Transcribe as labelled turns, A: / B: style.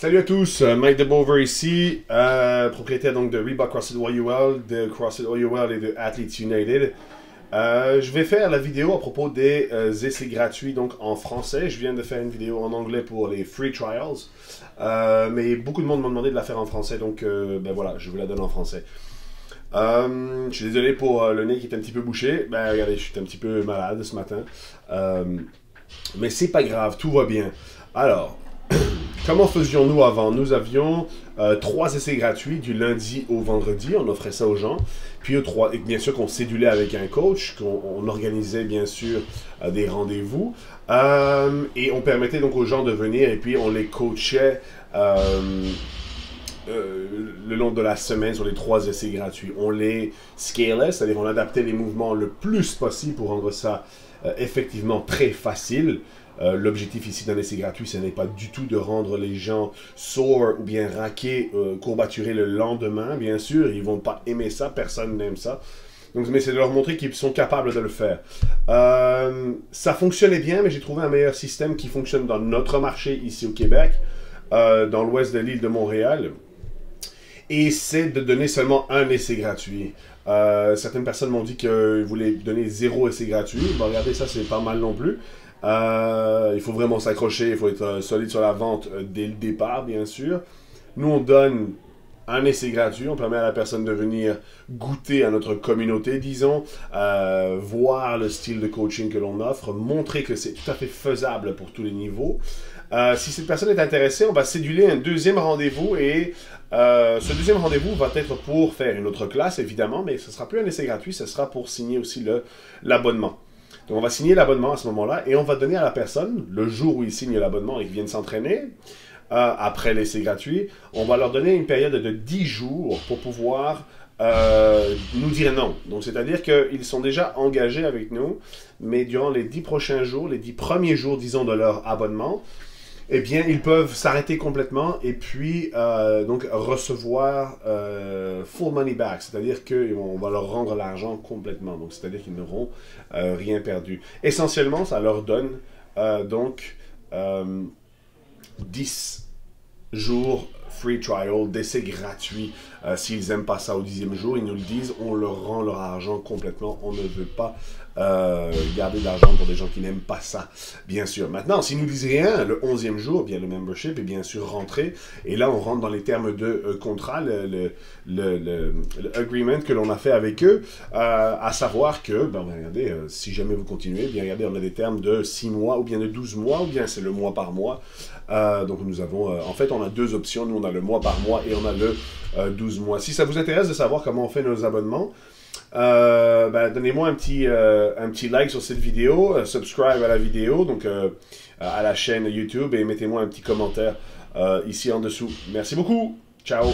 A: Salut à tous, Mike DeBover ici, propriétaire donc de Reebok CrossFit OUL, de CrossFit OUL et de Athletes United. Je vais faire la vidéo à propos des essais gratuits donc en français. Je viens de faire une vidéo en anglais pour les free trials, mais beaucoup de monde m'a demandé de la faire en français, donc ben voilà, je vous la donne en français. Je suis désolé pour le nez qui est un petit peu bouché. Ben regardez, je suis un petit peu malade ce matin, mais c'est pas grave, tout va bien. Alors. Comment faisions-nous avant? Nous avions 3 essais gratuits du lundi au vendredi, on offrait ça aux gens. Puis bien sûr qu'on cédulait avec un coach, qu'on organisait bien sûr des rendez-vous. Et on permettait donc aux gens de venir et puis on les coachait le long de la semaine sur les 3 essais gratuits. On les scalait, c'est-à-dire on adaptait les mouvements le plus possible pour rendre ça effectivement très facile. L'objectif ici d'un essai gratuit, ce n'est pas du tout de rendre les gens sourds ou bien raqués, courbaturés le lendemain, bien sûr. Ils ne vont pas aimer ça, personne n'aime ça. Donc, mais c'est de leur montrer qu'ils sont capables de le faire. Ça fonctionnait bien, mais j'ai trouvé un meilleur système qui fonctionne dans notre marché ici au Québec, dans l'ouest de l'île de Montréal. Et c'est de donner seulement un essai gratuit. Certaines personnes m'ont dit qu'ils voulaient donner 0 essai gratuit. Bon, regardez, ça, c'est pas mal non plus. Il faut vraiment s'accrocher, il faut être solide sur la vente dès le départ, bien sûr. Nous, on donne un essai gratuit, on permet à la personne de venir goûter à notre communauté, disons, voir le style de coaching que l'on offre, montrer que c'est tout à fait faisable pour tous les niveaux. Si cette personne est intéressée, on va céduler un deuxième rendez-vous et ce deuxième rendez-vous va être pour faire une autre classe, évidemment, mais ce ne sera plus un essai gratuit, ce sera pour signer aussi l'abonnement. Donc, on va signer l'abonnement à ce moment-là et on va donner à la personne, le jour où il signe l'abonnement et qu'il vienne s'entraîner, après l'essai gratuit, on va leur donner une période de 10 jours pour pouvoir nous dire non. Donc, c'est-à-dire qu'ils sont déjà engagés avec nous, mais durant les 10 prochains jours, les 10 premiers jours, disons, de leur abonnement, eh bien, ils peuvent s'arrêter complètement et puis donc recevoir full money back, c'est-à-dire qu'on va leur rendre l'argent complètement, donc c'est-à-dire qu'ils n'auront rien perdu. Essentiellement, ça leur donne donc 10 jours free trial, d'essai gratuit. S'ils n'aiment pas ça au 10e jour, ils nous le disent, on leur rend leur argent complètement, on ne veut pas garder de l'argent pour des gens qui n'aiment pas ça, bien sûr. Maintenant, s'ils nous disent rien, le 11e jour, bien le membership est bien sûr rentré, et là on rentre dans les termes de contrat, le agreement que l'on a fait avec eux, à savoir que, ben regardez, si jamais vous continuez, bien regardez, on a des termes de 6 mois, ou bien de 12 mois, ou bien c'est le mois par mois. Donc nous avons, en fait on a 2 options, nous on a le mois par mois et on a le 12 mois. Si ça vous intéresse de savoir comment on fait nos abonnements, ben, donnez-moi un petit like sur cette vidéo, subscribe à la vidéo, donc à la chaîne YouTube, et mettez-moi un petit commentaire ici en dessous. Merci beaucoup, ciao!